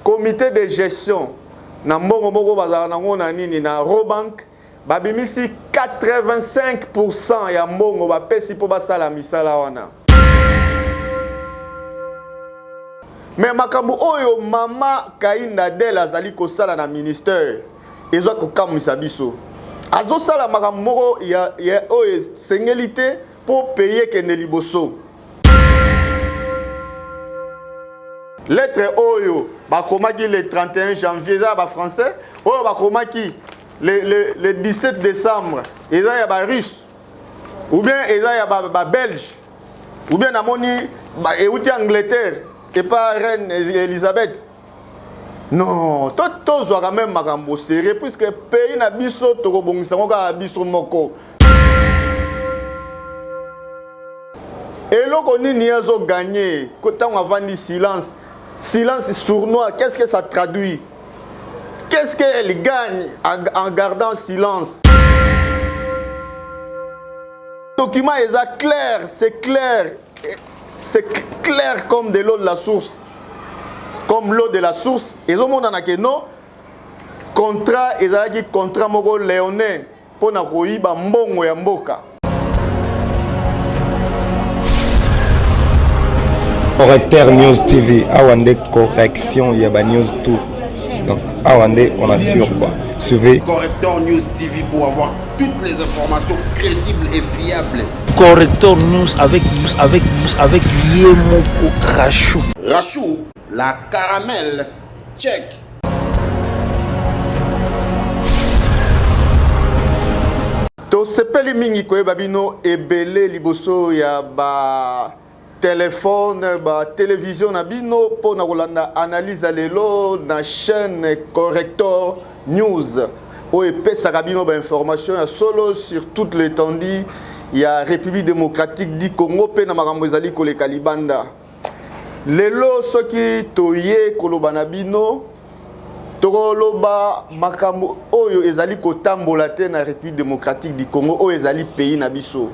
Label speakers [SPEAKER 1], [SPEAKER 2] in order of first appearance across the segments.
[SPEAKER 1] comité de gestion na mbongo moko bazala nango na nini na Robank babimisi 85% ya mbongo bapesi po basala misala wana. Mais makambo oyo mama Kainda Del azali kosala na ministère ezo kokamwisa biso. Azo sala makambo moko ya oyo sengelité pour payer kende liboso. Lettre oyo bakomaki le 31 janvier za ba français, oyo bakomaki le 17 décembre eza ya ba russe ou bien eza ya ba belge ou bien namoni ba euti Angleterre et pas reine Elisabeth. Non, tout soit quand même makambo sérieux puisque pays na biso tokobongisa ngoka biso moko. Eloko nini azo gagner quand on va dire silence. Silence sournois, qu'est-ce que ça traduit? Qu'est-ce qu'elle gagne en gardant silence? Le document est clair, c'est clair. C'est clair comme de l'eau de la source. Comme l'eau de la source. Et au monde en a que non. Contrat, et ça qui contrat moko léonin pour na koyiba mbongo ya mboka.
[SPEAKER 2] Correcteur News TV, Awande correction, il y a news tout. Donc Awande, on assure quoi. Suivez
[SPEAKER 3] Correcteur News TV pour avoir toutes les informations crédibles et fiables.
[SPEAKER 4] Correcteur News avec Yemoko Rachou.
[SPEAKER 3] Rachou, la caramel, check.
[SPEAKER 1] To sepeli mingi koyeba bino ebele liboso ya ba téléphone, ba télévision na bino pour na kolanda analyse lelo na chaîne Correcteur News. O epesa bino ba information ya solo sur toute l'étendue ya République démocratique du Congo pe na makambo ezali koleka libanda. Lelo soki toye koloba na bino tokoloba makambo oyo ezali kotambola te na République démocratique du Congo oyo ezali pays na biso.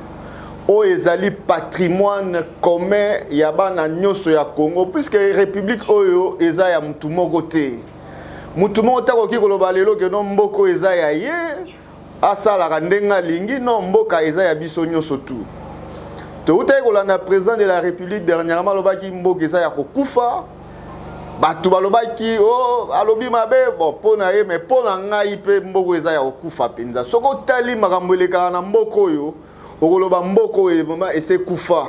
[SPEAKER 1] Oyo ezali patrimoine commun ya bana nyonso ya Congo puisque République oyo eza ya mutu moko te. Mutu moko takoki koloba lelo ke no mboko eza ya ye asalaka ndenga lingi no mboka eza ya biso nyonso tu. Touta kolanda président de la République dernièrement lobaki mboka eza ya kokufa. Batu balobaki oh alobi mabe bon pona ye mais pona ngai pe mboko eza ya kokufa penza. Soko tali makambo eleka na mboko oyo okoloba mboko e mama ese kufa.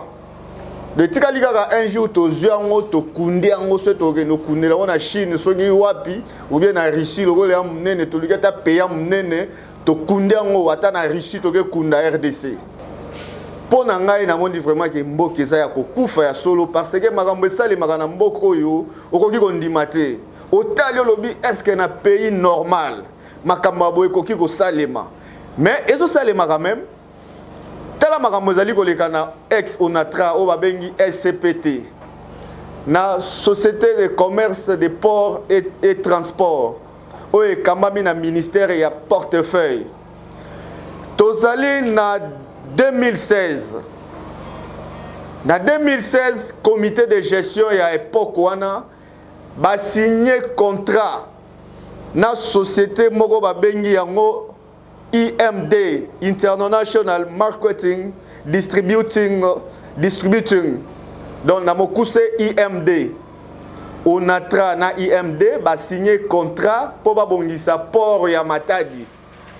[SPEAKER 1] De tikali kaka un jour tozwi yango tokundi yango so tokende kundela na Chine soki wapi ou bien na Russie lokole ya munene tolika ta pays ya munene tokundi yango ata na Russie toke kunda RDC. Pona ngai na mondi vraiment ke mboka eza ya kokufa ya solo parce que makambo esali makana mboko oyo okoki kondima te. Otali olobi est-ce que na pays normal makambo boye koki ko salema. Mais ezo salema quand même. Tala makambo ezali koleka na ex Onatra o babengi SCPT na société de commerce de port et transport o ekambami na ministère ya portefeuille. Tozali na 2016. Na 2016 comité de gestion ya époque wana ba signé contrat na société moko babengi yango IMD, International Marketing Distributing. Donc, na mokuse IMD. Onatra na IMD ba signé contrat pour babongisa port ya Matadi.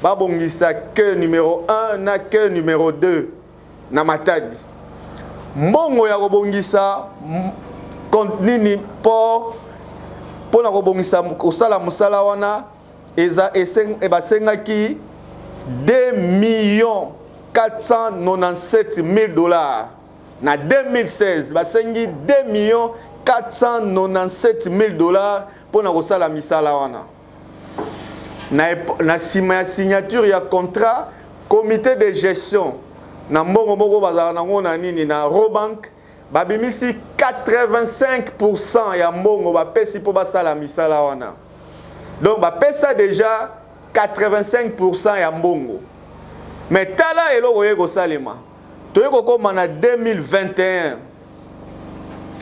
[SPEAKER 1] Babongisa quai numéro 1 na quai numéro 2 na Matadi. Mbongo ya kobongisa nini port pour na kobongisa kosala musala wana eza ebasengaki 2,497,000 na 2016 basengi 2,497,000 pour na kosala misala wana na sima ya signature ya contrat comité de gestion na mbongo moko bazala nango na nini na Robank babimisi 85% ya mbongo bapesi po basala misala wana. Donc bapesa déjà 85% ya mbongo. Mais tala eloko yeko salema. Toyeko koma na 2021.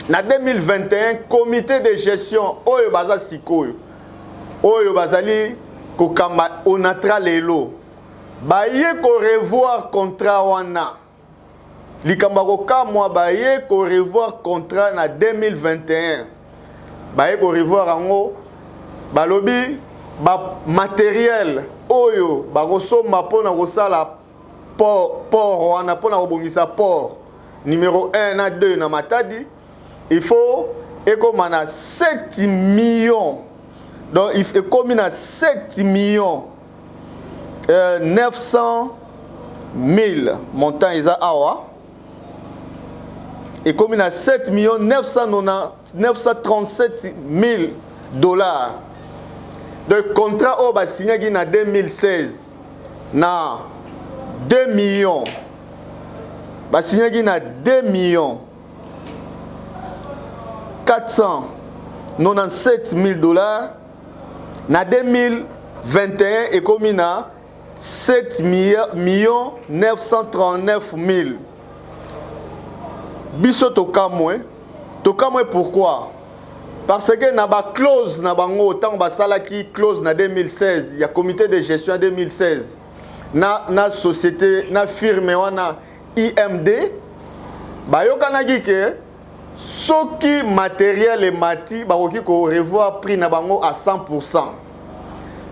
[SPEAKER 1] na 2021 comité de gestion oyo baza sikoyo oyo bazali kokamba onatra lelo baye ko revoir contrat wana likamba kokamwa baye ko revoir contrat na 2021 baye ko revoir ango balobi ba matériel oyo bakosomba mpona kosala port wana mpona kobongisa port numéro 1 na 2 na Matadi il faut ekoma na 7 millions donc il ekomi na 7 millions 900 000 montant eza awa ekomi na 7 millions 937 000 dollars de contrat au basignaki na 2016 na 2 millions basignaki na 2 millions 497 000 dollars na 2021 ekomi na 7 millions 939 000 biso tokamwe pourquoi parce que na ba clause na bango tant basalaki clause na 2016 il y a comité de gestion en 2016 na société na firme wana IMD bayokanaki ke soki matériel et mati bakoki ko revoir prix na bango à 100%.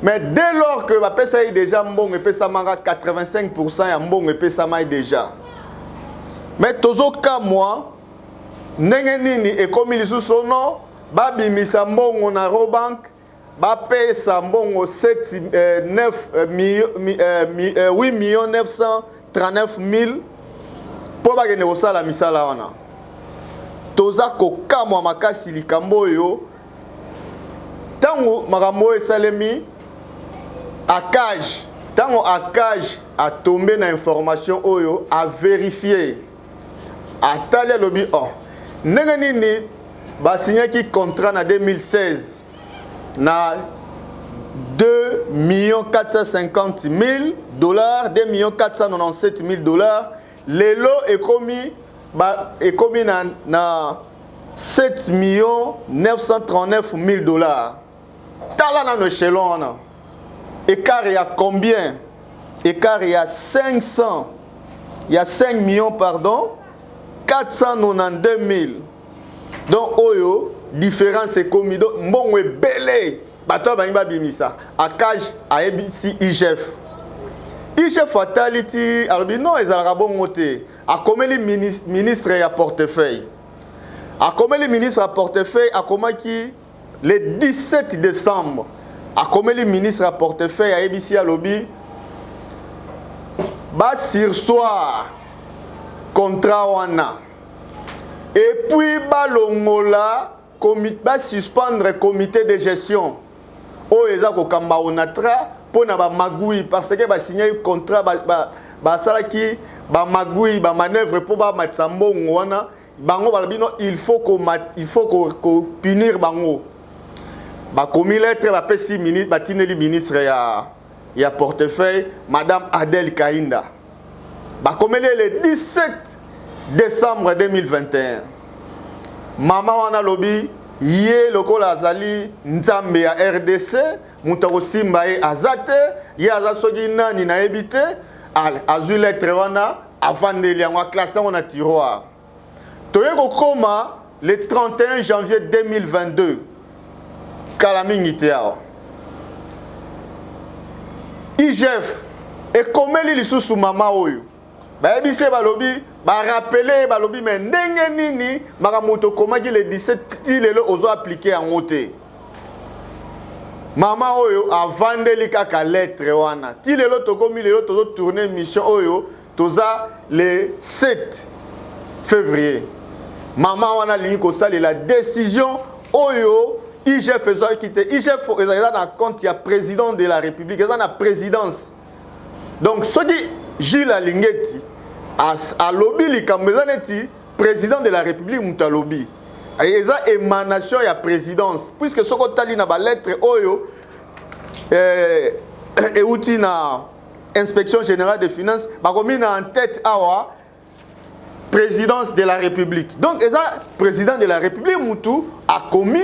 [SPEAKER 1] Mais dès lors que bapesa déjà mbongo epesa manga 85% ya mbongo epesa mai déjà. Mais tozo ka moi ndenge nini ekomi lisusu no babimisa mbongo na Robank bapesa mbongo 8 millions 939 000 po bakende kosala misala wana. Toza kokamwa makasi likambo oyo tango makambo esalemi akage tango akage a tombé na information oyo a vérifier atali lobi oh ndenge nini basignaki contrat na 2016 na 2 450 000 dollars 2 497 000 dollars lelo ekomi na 7 939 000 dollars. Tala na échelon wana. Écart il y a combien? Écart il y a 500. Il y a 5 millions pardon. 492 000. Donc oyo différence est commis donc mbongo ebele. Bato ba bimisa. Akage a ebisi IGF. IGF fatality alors non ezalaka bongo te. A comme les ministres à portefeuille. A comme les ministres à portefeuille, a comme qui le 17 décembre, a comme les ministres à portefeuille à ABC à lobby, bas sur soir contrat wana. Et puis balongola bas suspendre comité de gestion. O ezako kamba onatra pour na ba magui parce que ba signer contrat ba salaki ba magui ba manœuvre pour ba matsambongo wana bango balabino il faut ko punir bango ba komi lettre ba pesi ministre ba tineli ministre ya portefeuille madame Adèle Kainda ba komeli le 17 décembre 2021 mama wana lobi ye lokola azali nzambe ya RDC mutako simba e azate ye azasoki nani na ebite azui lettre wana avandeli yango classé on a tiroir toyeko koma le 31 janvier 2022 kalamingi teao IGF ekomeli lisusu mama oyo bayebise balobi barapele balobi mais ndenge nini makamoto komaki le 17 lelo ozo appliquer yango te mama oyo avandeli kaka lettre wana ti lelo tokomi lelo tozo tourner mission oyo toza le 7 février mama wana lingi kosali la décision oyo IGF ezo quitter IGF eza na compte ya président de la République eza na présidence donc soki Gilles Alingeti a lobby likambo eza neti président de la République muta lobby eza émanation ya présidence puisque soko tali na ba lettre oyo euti na inspection générale des finances bakomi na en tête awa présidence de la République. Donc, le président de la République, Moutou, a commis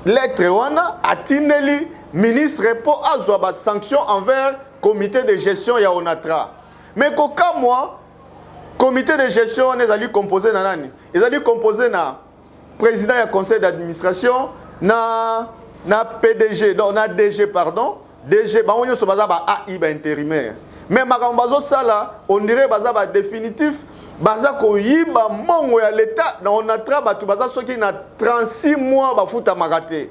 [SPEAKER 1] lettre wana, a tineli, ministre pour avoir des sanctions envers le comité de gestion ya Onatra. Mais qu'au cas moi, comité de gestion, on est composé na nani? Ils allaient composé na président du conseil d'administration, na PDG, donc na DG, pardon. DG, bah on y a ba AI ba intérimaire. Mais makambazo ça là, on dirait baza ba définitif, baza ko yiba mongo ya l'état, na on a travaillé tu baza soki na 36 mois ba futa magate.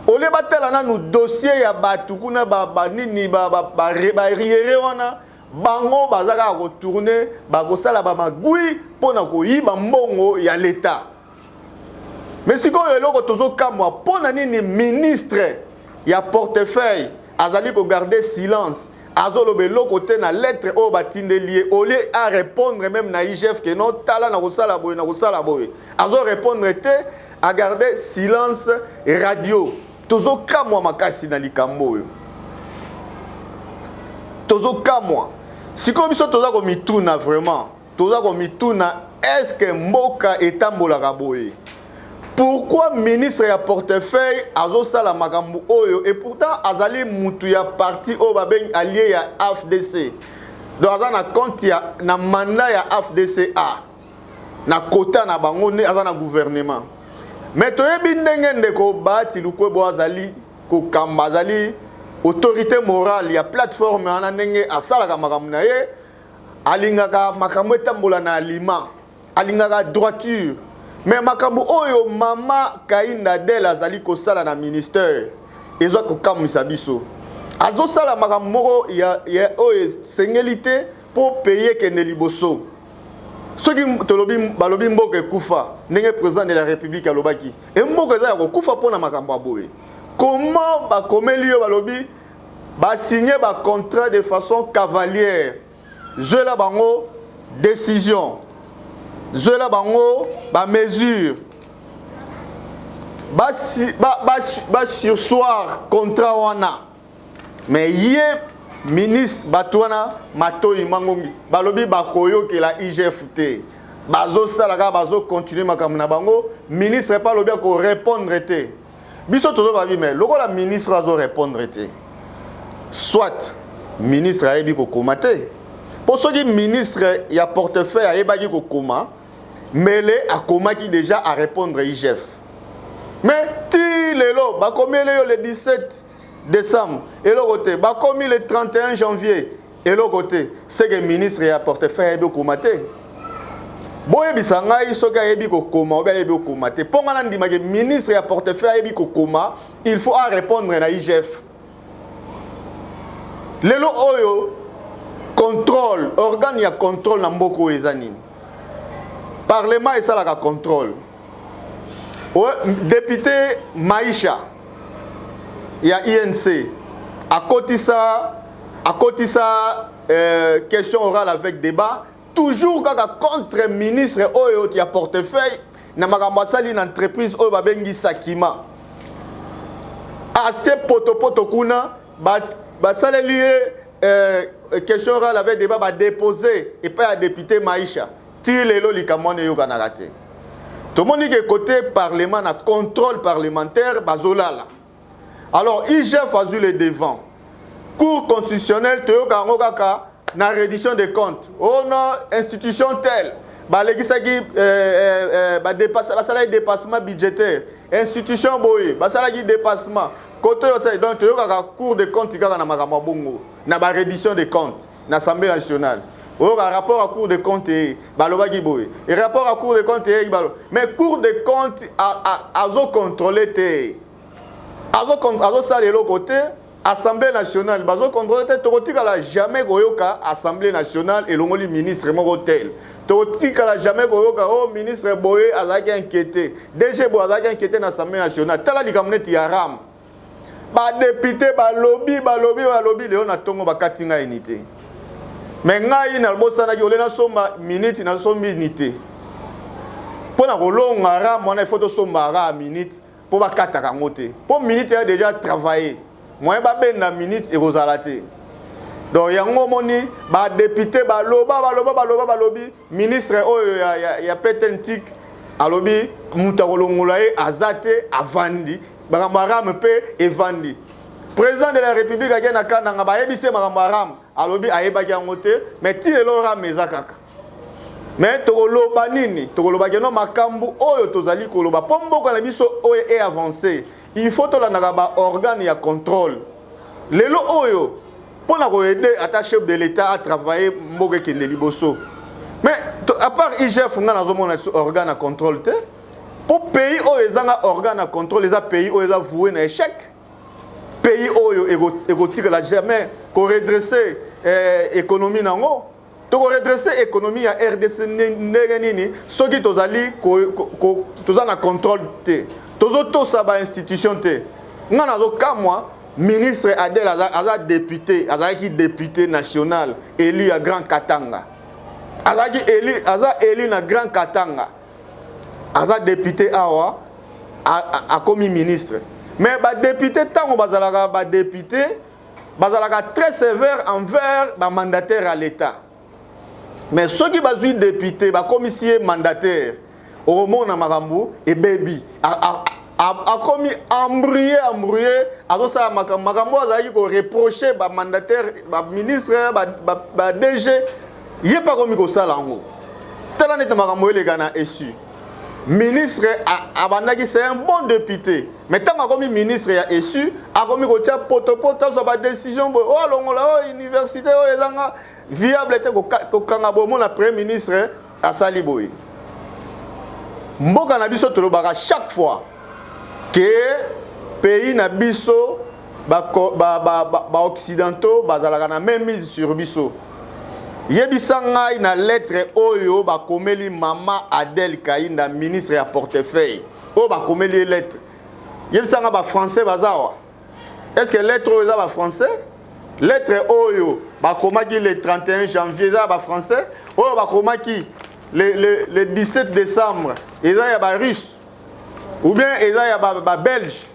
[SPEAKER 1] Ole batela na nous dossier ya batu kuna ba nini ba riere wana bango baza ka retourner ba ko sala ba magui pona ko yiba mongo ya l'état. Mais si ko eloko tozo kamwa pona nini ministre ya portefeuille azali ko garder silence. Azolobe côté na lettre au batindelier au lieu à répondre même na IGF que non tala na kosala boy na kosala boy azo répondre te à garder silence radio tozo kamwa makasi na likambo yo tozo kamwa siko biso toza ko mituna vraiment toza ko mituna est-ce que mboka etambolaka boy. Pourquoi ministre ya portefeuille azo sala makambu oyo et pourtant azali mutu ya parti o babeng allié ya AFDC. Donc azana compte ya na mandat ya AFDCA. Na kota na bango ne azana gouvernement. Mais toyebi ndenge ndeko bati lukwebo azali ko kamba azali autorité morale ya plateforme ana ndenge asala ka makambu na ye alingaka makambu etambola na aliment alingaka droiture. Mais makambo oyo mama Kainda Del azali ko sala na ministère ezo ko kamisa biso azo sala makambo moko ya oyo sengelité pour payer kende liboso soki tolobi balobi mboka ekufa ndenge président de la République alobaki e mboka eza ko kufa pona makambo aboye comment ba komeli yo balobi ba signer ba contrat de façon cavalière je la bango décision je la bango ba mesure ba sursoir contrat wana mais yé ministre batwana matoyi mangongi balobi bakoyo ke la IGFT bazo salaka bazo continuer makambo na bango ministre pas lobi ko répondre te biso tozo babi mais loko la ministre azo répondre te soit ministre ayebi ko komate pour ceux qui ministre il y a portefeuille ayebaki ko koma mais a komaki déjà à répondre IGF. Mais ti lelo ba komi le 17 décembre et le côté ba komi le 31 janvier et le côté c'est que ministre ya portefeuille ayebiki ko komate. Boye bisanga isoka ayebiki ko koma oba ayebiki ko komate. Ponga na ndima ke ministre ya portefeuille ayebiki ko koma, il faut à répondre na IGF. Lelo oyo contrôle, organe ya contrôle na mboko ezani. Parlement et ça la contrôle. Député Maïcha, il y a INC. À côté ça, question orale avec débat. Toujours quand contre ministre Oyo qui a portefeuille, na makamwasali une entreprise Oyo babengi Sakima. Assez poto kuna, ba saleli question orale avec débat ba déposer et pas à député Maïcha. Tout le monde dit que côté parlement, na contrôle parlementaire, bazolala. Alors, IGF a eu le devant. Cour constitutionnelle, na reddition des comptes. On a institution telle. Dépassement budgétaire. Institution boye. Dépassement. Côté donc, cour de comptes, na reddition des comptes. Na Assemblée nationale. Rapport à Cour de compte et rapport à Cour de compte mais Cour de compte a contrôlé azo ça le côté Assemblée nationale bazo contrôler tokotika la jamais goyoka Assemblée nationale et l'ongoli ministre moko tel tokotika la jamais goyoka oh ministre boye azaki inquiété DG boye azaki inquiété na Assemblée nationale tala likamneti ya ram ba député ba lobby leo na tongo bakatinga unité. Mais ngai na bosana ki olena somba minute na somba unité. Pour na kolonga ra mona il faut to somba ra minute pour ba kataka ngote. Pour minute a déjà travaillé. Moi ba ben na minute et rozalate. donc yango moni ba député balobi ministre oyo ya petentik alobi mutakolongolaye azate avandi barambaram pe evandi président de la république a gagné kananga ba yebise marambaram alobi ayebaki yango te mais ti lelo ram ezakaka mais tokoloba nini tokoloba keno makambu oyo tozali koloba po mboka na biso oyo e avancé il faut tolandaka ba organe ya contrôle lelo oyo pour na aider à chef de l'état à travailler mboka kende liboso mais à part IGF nga nazomona organe à contrôle te pour pays oyo ezanga organe à contrôle les pays oyo eza voué na échec pays oyo égotique la jamais ko redresser économie nango to ko redresser économie ya RDC ndenge nini soki tozali tozana contrôle te tozo to sa ba institution te nga nazo kamwa ministre Adel aza député azaki député national élu à Grand Katanga azaki élu na Grand Katanga aza député awa a commis ministre mais ba député tango bazalaka ba député bazalaka très sévère envers ba mandataire à l'état mais ceux qui bazui député ba commissaire mandataire au monde na makambu et baby a commis embrouillé azo sa makambo azali ko reprocher ba mandataire ba ministre ba DG yé pas commis ko sala ngo tala net makambo ele gana essu ministre abandaki c'est un bon député mais tant a commis ministre ya essu a commis ko tia poto so ba décision bo oh longola oh université oh ezanga viable te ko kanga bo mon premier ministre asali boy mboka na biso tolobaka chaque fois que pays na biso ba occidentaux bazalaka na même mise sur biso yebisa ngai na lettre oyo ba komeli mama Adel Kainda ministre ya portefeuille o ba komeli lettre yebisa nga ba français bazawa est-ce que lettre oyo za ba français lettre oyo ba komaki le 31 janvier za ba français oyo ba komaki le 17 décembre eza ya ba russe ou bien eza ya ba belge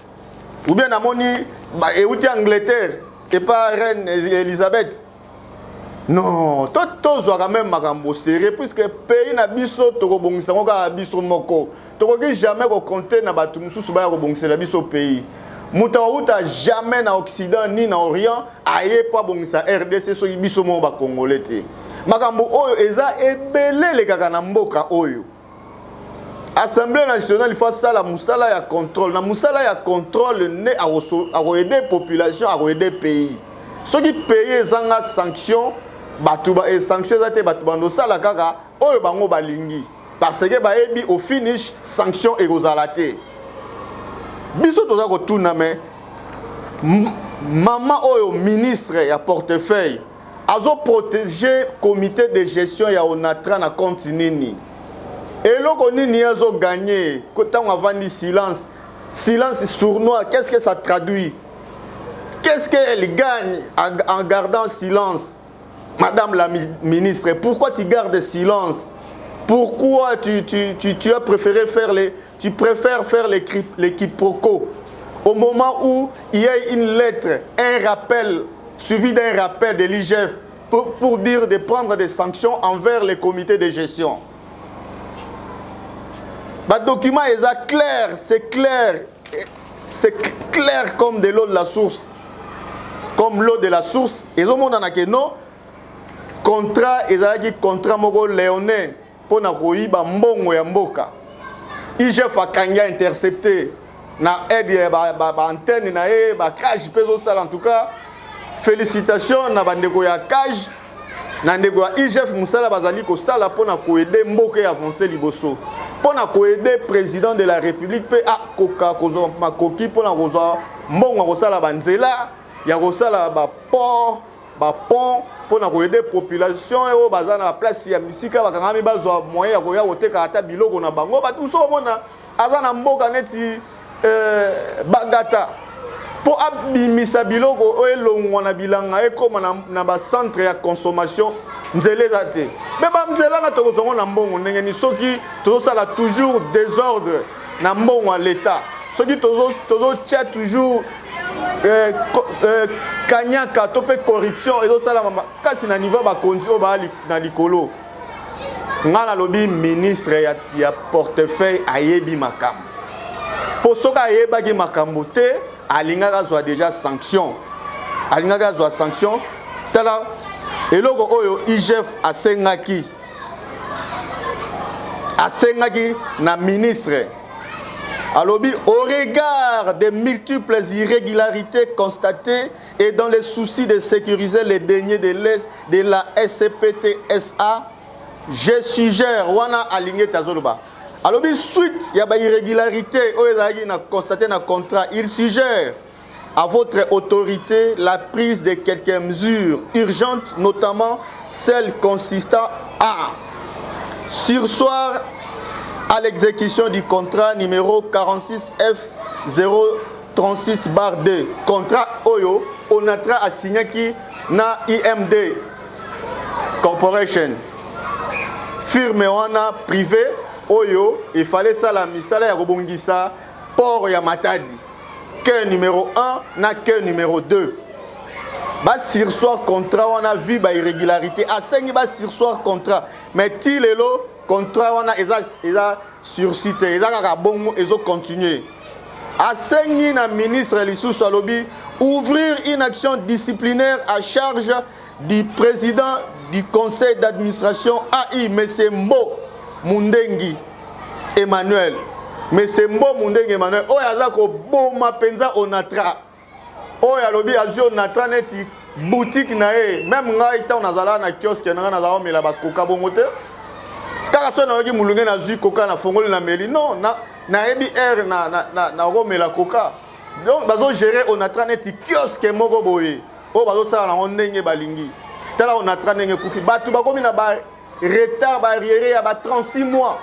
[SPEAKER 1] ou bien namoni ba euti Angleterre et pas reine Elisabeth non tout soit quand même makambo serré puisque pays na biso tokobongisa ngoka biso moko tokoki jamais ko compter na batu mususu ba ko bongisa la biso pays muta uta jamais na occident ni na orient aye pas bongisa RDC so biso mo ba congolais te makambo oyo eza ebele le kaka na mboka oyo Assemblée nationale il faut ça la musala ya contrôle na musala ya contrôle ne a aider population a aider pays ceux qui payer zanga sanction batuba et sanction zate batuba ndo sala kaka oyo bango balingi parce que ba ebi au finish sanction egozalate biso toza ko tuna mais maman oyo ministre ya portefeuille azo protéger comité de gestion ya onatra na compte nini eloko nini azo gagner quand on a dit silence sournois qu'est-ce que ça traduit qu'est-ce qu'elle gagne en gardant silence madame la ministre pourquoi tu gardes silence pourquoi tu as préféré faire les quiproquos au moment où il y a une lettre un rappel suivi d'un rappel de l'IGF pour dire de prendre des sanctions envers les comités de gestion. Le document est clair, c'est clair comme de l'eau de la source. Comme l'eau de la source. Et au monde en a que non, contrat, ils ont dit contrat moko léonin pour na koyiba mbongo ya mboka. IGF a kanga intercepté na aide ba antenne na e ba cage peso sal en tout cas. Félicitations na bandeko ya cage na ndeko ya IGF musala bazali ko sala pona ko aider mboka avancer liboso. Pona ko aider président de la République pe akoka kozo makoki pona kozo mbongo ko sala banzela ya ko sala ba port ba pont pona ko aider population e o bazana na place ya misika bakangami bazwa moyen ya ko ya koteka ata biloko na bango batu so mona azana mboka neti bagata pour abimisa biloko elongwa na bilanga ekoma na ba centre ya consommation nzele zate mais ba nzela na tokozongo na mbongo ndenge ni soki tozosala toujours désordre na mbongo à l'état soki tozo tia toujours kanyaka to pe corruption ezosala kasi na niveau bakonzi oyo baa na likolo nga nalobi ministre ya portefeuille ayebi makambo mpo soki ayebaki makambo te alingaka azwa déjà sanction tala eloko oyo IGF asengaki na ministre alobi au regard des multiples irrégularités constatées et dans les soucis de sécuriser les deniers de la SCPT-SA, je suggère wana aligné tazoloba alobi suite ya ba irrégularité oyo ezalaki na constaté na contrat, il suggère à votre autorité la prise de quelques mesures urgentes, notamment celles consistant à surseoir à l'exécution du contrat numéro 46F036/2. Contrat Oyo, Onatra a signé qui na IMD Corporation. Firme wana privé Oyo, il fallait ça la misala ya Robongisa, port ya Matadi. Quai numéro 1 na quai numéro 2. Ba sursoir contrat wana vu ba irrégularité. Asengi ba sursoir contrat. Mais ti lelo contrat wana eza surcité, eza kaka bongo ezo continuer. Asengi na ministre lisusu alobi ouvrir une action disciplinaire à charge du président du conseil d'administration AI monsieur Mbo Mundengi Emmanuel. Monsieur Mbo Mundengi Emmanuel oyo aza ko boma penza Onatra. Oyo alobi azio Onatra neti boutique na e même ngai ta nazala na kiosque na nazala mela ba koka bongo te. Kaka so na yoki mulunge na zui koka na fongoli na meli non na ebi air na romela koka. Donc bazo gérer Onatra neti kiosque moko boye. O bazo sala na ndenge balingi. Tala Onatra ndenge kufi batu bakomi na ba retard ba arriéré ya ba 36 mois.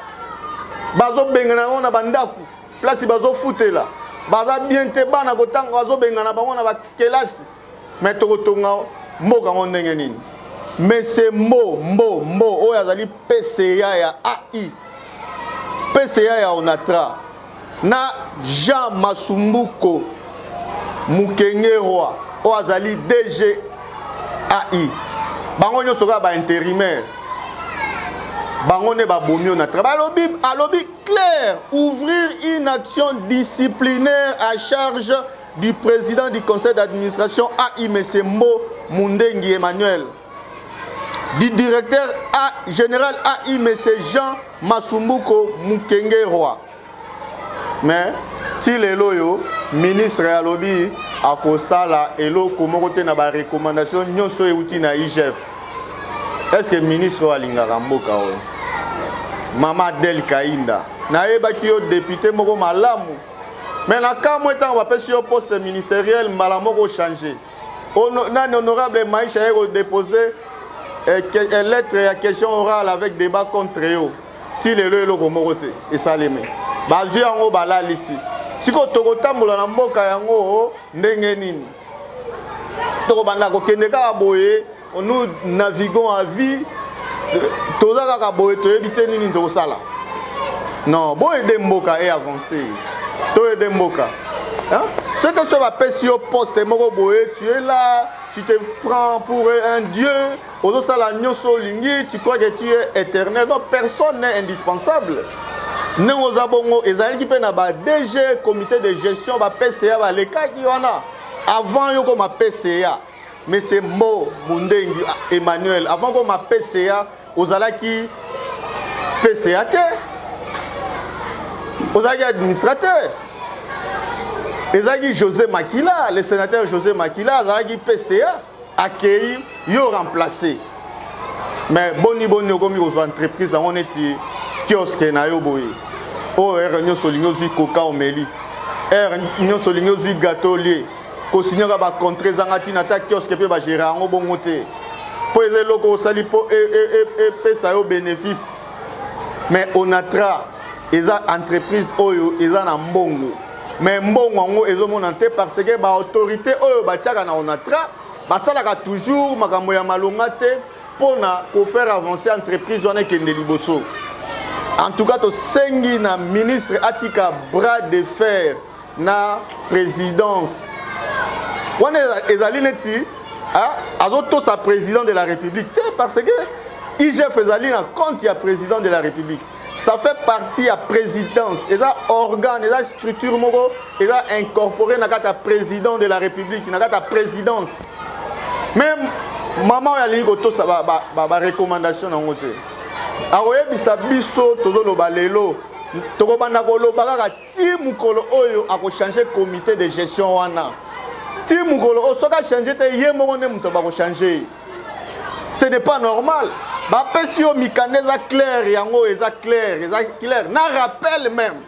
[SPEAKER 1] Bazo bengana na bandaku. Place bazo futela. Baza bien te bana kotanga bazo bengana bango na ba kelasi. Mais tokotonga mboka ndenge nini. Mais c'est Mbo oyo azali PCA ya AI. PCA ya Onatra. Na Jean Masumbuko Mukengerwa oyo azali DG AI. Bango nyonso ka ba intérimaire. Bango ne ba bomi Onatra. Alobi clair, ouvrir une action disciplinaire à charge du président du conseil d'administration AI M. Mbo Mundengi Emmanuel. Du directeur général AI M. Jean Masumbuko Mukengerwa. Mais si le ministre alobi akosala eloko moko te na ba recommandation nyonso euti na IGF. Est-ce que le ministre alingaka mboka oyo? Mama Del Kainda na yebaki yo député moko malamu. Mais na ka mo etango bapesi yo poste ministériel mbala moko changer. Na honorable Maïcha yeko déposer lettre ya question orale avec débat contre yo. Ti lelo eloko moko te esaleme. Bazwi yango balalisi. Siko tokotambola na mboka yango ndenge nini. Tokobanda kokende kaka boye, nous naviguons à vie. Toza kaka boye toyebi te nini tokosala. Non, boye de mboka et avancer. Toye mboka. Hein? C'est que ça va passer au poste moko boye, tu es là, tu te prends pour un dieu. Ozo sala nyoso lingi, tu crois que tu es éternel. Non, personne n'est indispensable. Nous avons ezali pe na ba DG comité de gestion ba PCA ba lekaki wana avant yo ko ma PCA mais c'est Mbo Mundengi Emmanuel avant ko ma PCA ozalaki PCA te ozalaki administrateur ezalaki José Makila le sénateur José Makila ozalaki PCA accueilli yo remplacé mais boni okomi aux entreprises on eti kiosque na yo boye o nyo solingo zui koka omeli nyo solingo zui gâteau lié ko signaka ba contrat zangati na ta kiosque pe ba gérer ngo bongo te po ezelo sali po pesa yo bénéfice mais Onatra eza entreprise oyo eza na mbongo mais mbongo ngo ezomona te parce que ba autorité oyo ba tiaka na Onatra basalaka toujours makambo ya malonga te pona ko faire avancer entreprise wana kende liboso. En tout cas, to sengi na ministre atika bras de fer na présidence wana ezali neti azoto sa président de la République parce que IGF ezali na compte ya président de la République. Ça fait partie ya présidence, eza organe, eza structure moko, eza incorporé na kata président de la République, na kata présidence. Même maman ya lingi koto sa ba recommandation na ngote. Akoyebisa biso tozoloba lelo tokobanda koloba kaka ti mukolo oyo akochange comité de gestion wana. Ti mukolo oyo soka changer te ye moko ne muto ba ko changer. Ce n'est pas normal. Ba pesi yo mikane za clair yango eza clair, na rappel même.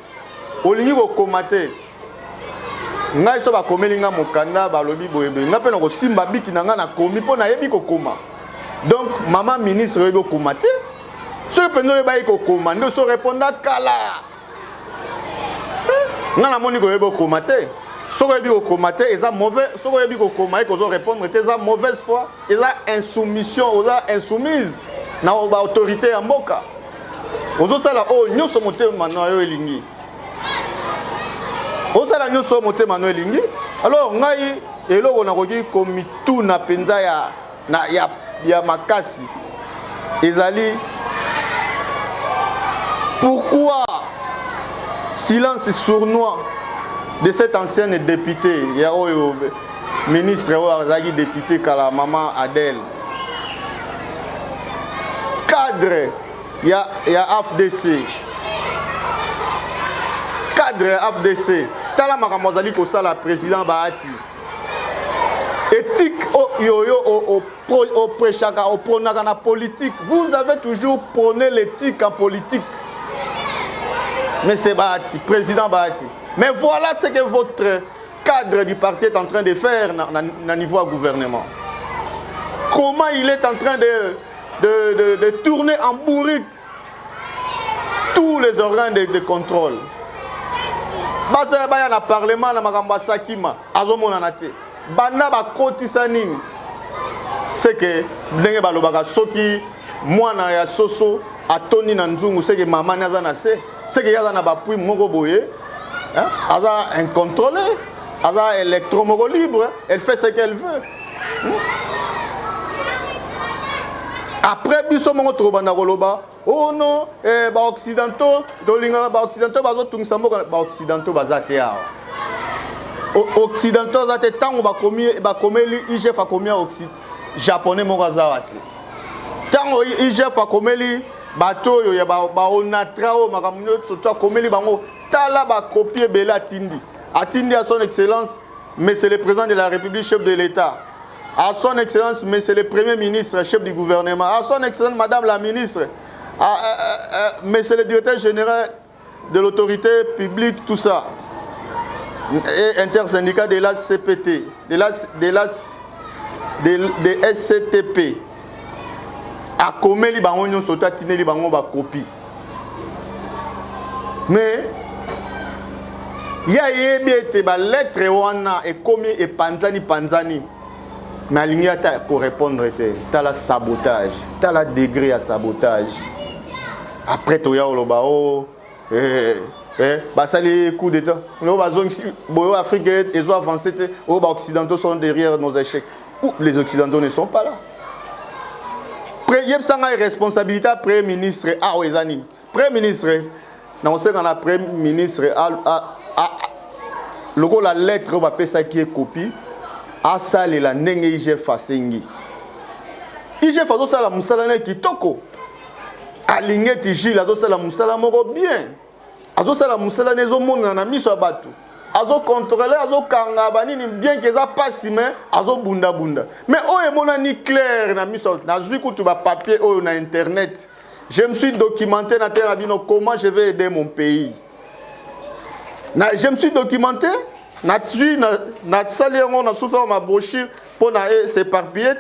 [SPEAKER 1] Olingi ko komate. Ngai so ba komeli nga mokanda ba lobi boyebe. Nga pe na ko simba biki na nga na komi po na yebi ko koma. Donc maman ministre yebi ko komate. So pendo yebi ko koma, ndo so répondre kala. Nga na moni ko yebi ko komate. Soko yebi ko komate eza mauvais, soko yebi ko koma ko zo répondre te eza mauvaise foi, eza insoumission, eza insoumise na ba autorité ya mboka. Ozo sala o nyoso motema na yo elingi. Ozo sala nyoso motema na elingi. Alors ngai eloko na koki komitu na penza ya makasi. Ezali pourquoi silence sournois de cette ancienne députée, il y a un ministre, il député kala maman Adèle. Cadre, il y a AFDC. Cadre AFDC. Tala makamozali ko sala président Bahati. Éthique au prêchaka au pronaka na politique. Vous avez toujours prôné l'éthique en politique. Mais c'est Bahati, président Bahati. Mais voilà ce que votre cadre du parti est en train de faire au niveau du gouvernement. Comment il est en train de tourner en bourrique tous les organes de contrôle. Basa baya na parlement na makamba sakima azomona na te. Banda ba kotisa nini? C'est que ndenge balobaka soki mwana ya soso atoni na nzungu c'est que maman naza na se. C'est que yaza na ba pui moko boye. Aza incontrôlé, Aza électromoko libre, elle fait ce qu'elle veut. Après biso mongo trobanda koloba, oh non, ba occidentaux, dolinga ba occidentaux bazo tungisa moko ba occidentaux bazate ya. Occidentaux zate tango ba komeli IGF a komia japonais moko azawate. Tango IGF a komeli bato yo ya ba onatrao makamno surtout komeli bango tala ba copier bela tindi. Atindi à son excellence, mais c'est le président de la République, chef de l'État. À son excellence, mais c'est le premier ministre, chef du gouvernement. À son excellence, madame la ministre, mais c'est le directeur général de l'autorité publique, tout ça. Et intersyndicat de la CPT, de SCTP. A komeli bango nyon sota tineli bango ba copie. Mais il y a des lettres et commis et panzani. Mais il y a pour répondre, t'as la sabotage, t'as la degré à sabotage. Après, tu as le bao, ça les coups d'État. Les Africains, ils ont avancé, les Occidentaux sont derrière nos échecs. Ou les Occidentaux ne sont pas là. Il y a une responsabilité à Premier ministre. Ah, oui, Premier ministre, on sait qu'on a Premier ministre. Logo la lettre va passer ça qui est copie à ça la nenge IGF fasengi IGF fazo sala musala na kitoko alinge tiji la zo sala musala moko bien azo sala musala nezo mona na miso bato azo contrôler azo kanga banini bien que ça passe mais azo bunda mais oye mona ni clair na miso na zui kutu ba papier oyo na internet je me suis documenté na tena bino comment je vais aider mon pays. Je me suis documenté, on a souffert ma brochure pour s'éparpiller.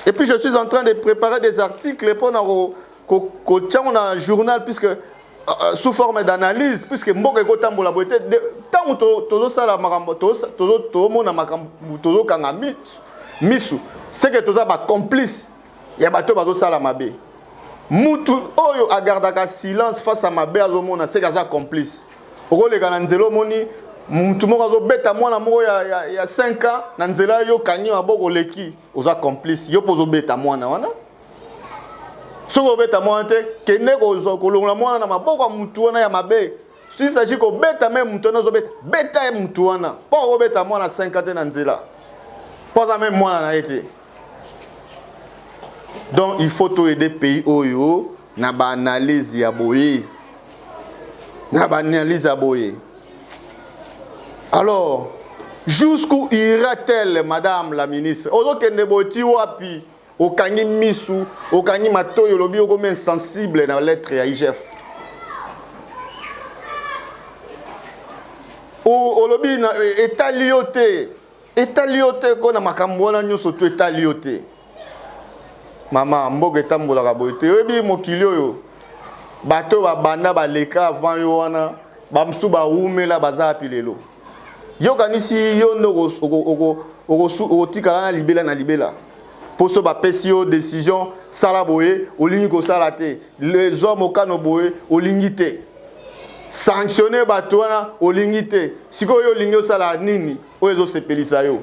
[SPEAKER 1] Et puis je suis en train de préparer des articles pour un journal, puisque sous forme d'analyse, puisque Mboka Kotambo la beauté, tant que ça c'est que tout ça va complice. Il y a bateau ça la mabe. Mutu oyo agardaka silence face à ma belle azomona c'est gaza complice. Oko le kananzelo moni Tout le monde a bêta moi il y a 5 ans, Nanzela yo kanyi maboko leki, oza complice, yo pozo bêta moi na wana. Soko bêta moi te, kene ko kolonga moi na maboko mutu wana ya mabe. Si s'agit ko bêta même mutu wana zo bêta, bêta e mutu wana. Pas ko bêta moi na 5 ans te Nanzela. Pas ça même moi na été. Donc il faut tout aider pays oyo na ba analyse ya boye. Na ba analyse ya boye. Alors, jusqu'où ira-t-elle, madame la ministre? Ozo kende boti wapi, okangi misu, okangi matoyo lobi okome insensible dans la lettre ya IGF. O lobi na étalioté kona makambo wana nyonso to étalioté. Mama mboka etambolaka boye te. Oyebi mokili oyo bato babanda baleka avant yo wana bamsu baumela baza api lelo. Yo kanisi yo ndo tikala na libela. Poso ba pesi yo décision sala boye olingi ko sala te. Les hommes okano boye olingi te. Sanctionner bato wana olingi te. Siko yo olingi sala nini? Oyezo sepelisa yo.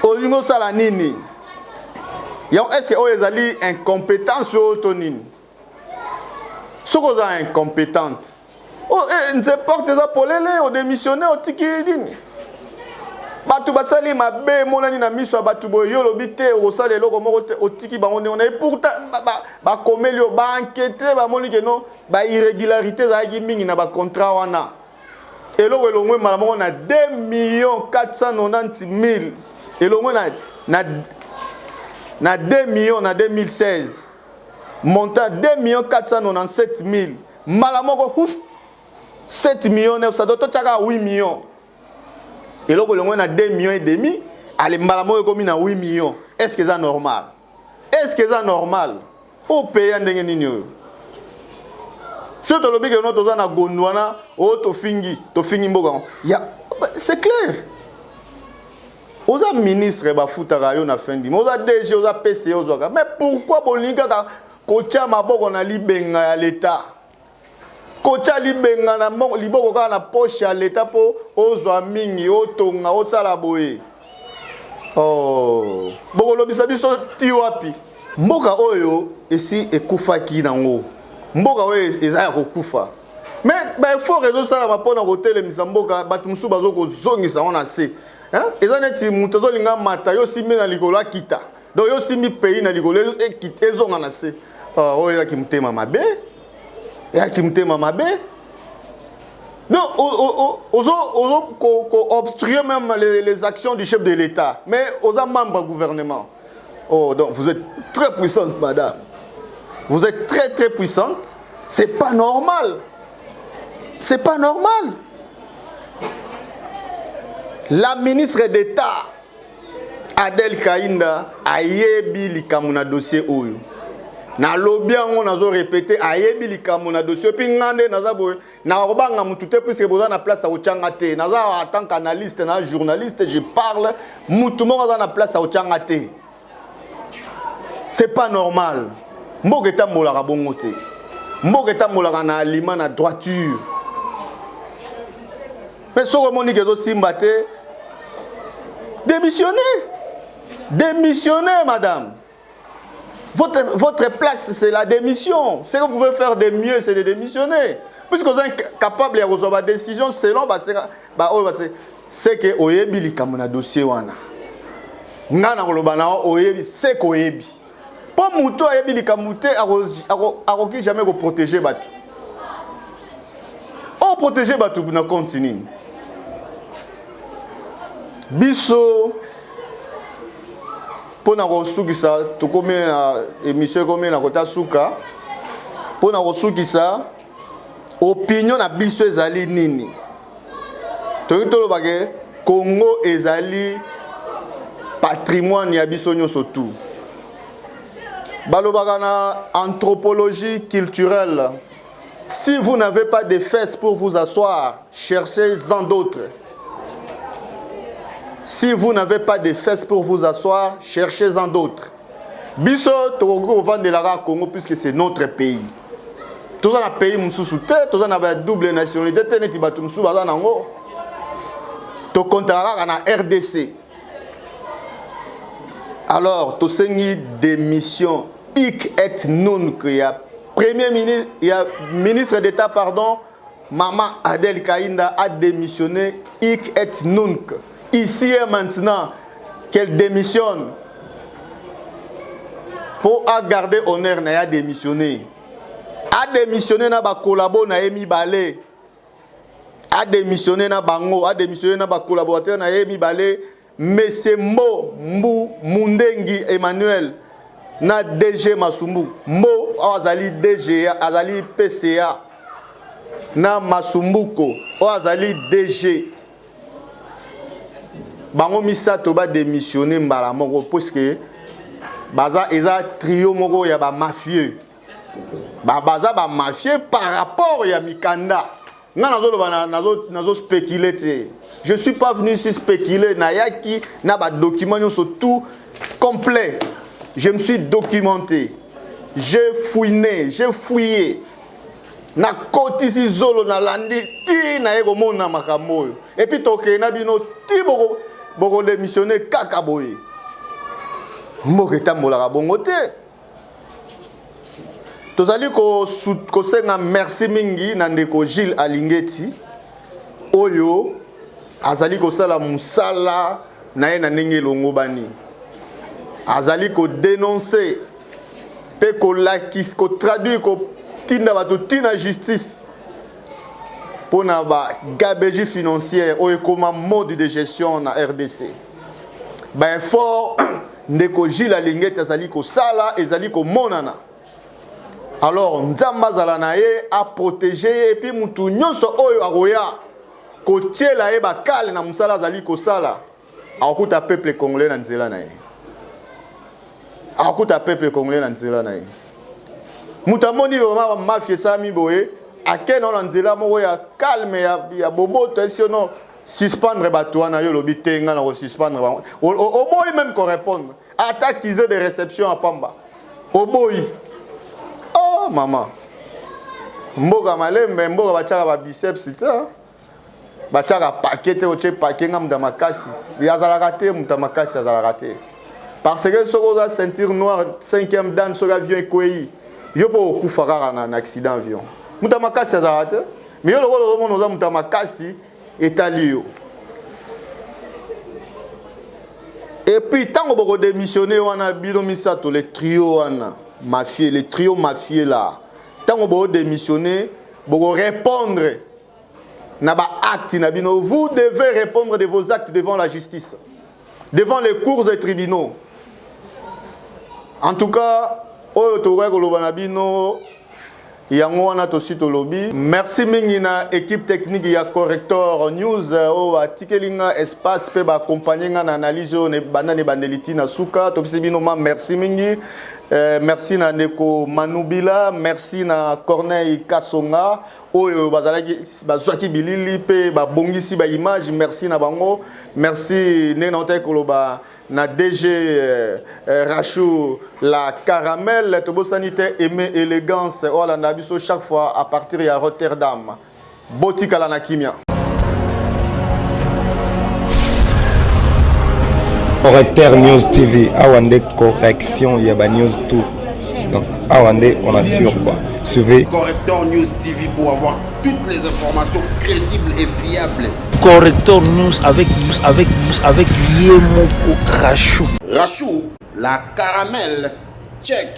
[SPEAKER 1] Olingi sala nini? Est-ce que oyezali incompétence yo tonini? Soko za incompétente. Oh, nze porte za polele o démissionné o tikidini. Batu basali mabe monani na miso batu boyo lobité o sala eloko moko te o tiki bango on est pourtant ba komeli o ba enquêter ba moni que non ba irrégularité za ki mingi na ba contrat wana. Eloko elongwe mala moko na 2 490 000. Elongwe na 2 millions na 2016. Montant 2 497 000. Mala moko ouf 7 millions, ça doit être 8 millions. Et là, on a 2 millions et demi. Allez, malamo comme na 8 millions. Est-ce que c'est normal? Est-ce que c'est normal? Au pays, on a nini. Surtout le big que nous avons gondwana, oh to fingi mboga. C'est clair. Oza ministre ba futaka yo na fendi. Oza DG, oza PC, oza. Mais pourquoi bolinga ka kocha maboko na libenga ya l'état? Kocha libenga na liboko ka na poche ya l'état po ozwa mingi otonga osala boye. Oh, boko lobisa biso ti wapi? Mboka oyo esi ekufaki nango. Mboka oyo ezaya kokufa. Mais il faut résoudre ça la pona hôtel mboka batu musu bazo ko zongisa on a se. Hein? Ezaneti mutozo linga mata yo simi na ligolo kita. Donc yo simi pays na ligolo ezonga na se. Oh ya kimtema mabe. Ya kimtema mabe. Non, ozo obstruer même les actions du chef de l'État, mais aux membres du gouvernement. Oh, donc vous êtes très puissante, madame. Vous êtes très très puissante. C'est pas normal. C'est pas normal. La ministre d'État, Adel Kainda, a yebi likamuna dossier oyo. Na lobby on a répété ayebi likamuna dossier puis ngande naza boy na robanga mutute puisque boza na place à ochangate naza en tant qu'analyste na journaliste je parle mutu mo na place à ochangate. C'est pas normal. Mboka tambolaka bongo te. Mboka tambolaka na aliment na droiture. Mais soko monique zo simba te. Démissionnez. Démissionnez, madame. Votre place, c'est la démission. Ce que vous pouvez faire de mieux, c'est de démissionner. Puisque vous êtes capable de recevoir des décisions selon c'est que oyebi likamuna dossier wana. Ngana kolobana oyebi c'est koyebi. Pas muto oyebi likamute akoki jamais ko protéger batu. O protéger batu na continue. Biso pona kosukisa tokomi na émission komi na kota suka pona kosukisa opinion na biso ezali nini to lobake Congo ezali patrimoine ya biso nyonso tout balobaka na anthropologie culturelle. Si vous n'avez pas de fesses pour vous asseoir, cherchez-en d'autres. Si vous n'avez pas de fesses pour vous asseoir, cherchez-en d'autres. Biso Togo vend de la Congo puisque c'est notre pays. Tous dans pays mususu te, tous dans la double nationalité te neti batu mususu baza nango. To contrat na RDC. Alors, to sengi démission ik et non que y a premier ministre, il y a ministre d'État pardon, Maman Adel Kainda a démissionné ik et nunc. Ici et maintenant qu'elle démissionne pour garder honneur n'a démissionné. A démissionné na ba collabo na Emi Balé. A démissionné na bango, a démissionné na ba collaborateur na Emi Balé. Monsieur Mo Mundengi Emmanuel na DG Masumbu. Mo azali DG, azali PCA. Na Masumbuko azali DG. Bango misato ba démissionner mbala moko parce que baza eza trio moko ya ba mafieux. Baza ba mafieux par rapport ya Mikanda. Nazo spéculer te. Je suis pas venu ici spéculer na yaki na ba document sur tout complet. Je me suis documenté. J'ai fouiné, j'ai fouillé. Na koti si zolo na landi ti na ego mona makambo. Et puis toke na bino ti boko démissionner kaka boye. Mboke tambola bongo te. Tozali ko senga merci mingi na ndeko Gilles Alingeti. Oyo azali ko sala musala na ye na ndenge longo bani. Azali ko dénoncer pe ko lakis ko traduire ko tinda bato tina justice pour na ba gabegie financière oyo comme mode de gestion na RDC. Ben fort ndeko Gilles Alingeti azali ko sala ezali ko monana. Alors nzamba zala na ye a protéger et puis mutu nyonso oyo akoya ko tiela ye ba kale na musala azali ko sala akuta peuple congolais na nzela na ye. Akuta peuple congolais na nzela na ye. Mutamoni vraiment mafia sami boye ake na nzela moko ya calme ya boboto esi non suspendre bato na yo lobi tenga na suspendre ba. Oboyi même ko répondre. Attaquer de réception à Pamba. Oboyi. Oh maman. Mboga malembe mboga bachaka ba biceps ta. Bachaka paquet oche paquet ngam da makasi. Yazala raté mutamakasi yazala raté. Parce que soko za ceinture noire 5e dan sur avion ekoyi. Yo po okufaka na accident avion. Mutamakasi yazala raté. Mais yo lokolo mono za mutamakasi etalio. Et puis tant que démissionner wana bino misato le trio wana mafieux, les trios mafieux là. Tant que vous démissionnez, vous répondre na ba acte na bino, vous devez répondre de vos actes devant la justice, devant les cours et tribunaux. En tout cas, oyo towe ko loba na bino yango wana tosi to lobi. Merci mingi na équipe technique ya Corrector News o atikelinga espace pe ba accompagner na analyse ne banane bandeliti na suka to bino ma merci mingi. Merci na Neko Manubila, merci na Corneille Kasonga, oyo bazalaki bazwaki bilili pe ba bongisi ba image, merci na bango, merci Nenante Koloba na DG Rachou la caramel tobo sanité aimé élégance Olanda biso chaque fois à partir de Rotterdam. Botikala na kimia.
[SPEAKER 2] Corrector News TV, Awande correction, il y a ba news tout. Donc, Awande, on assure quoi. Suivez
[SPEAKER 3] Corrector News TV pour avoir toutes les informations crédibles et fiables.
[SPEAKER 4] Corrector News avec Yemoko Rachou.
[SPEAKER 3] Rachou, la caramel, check.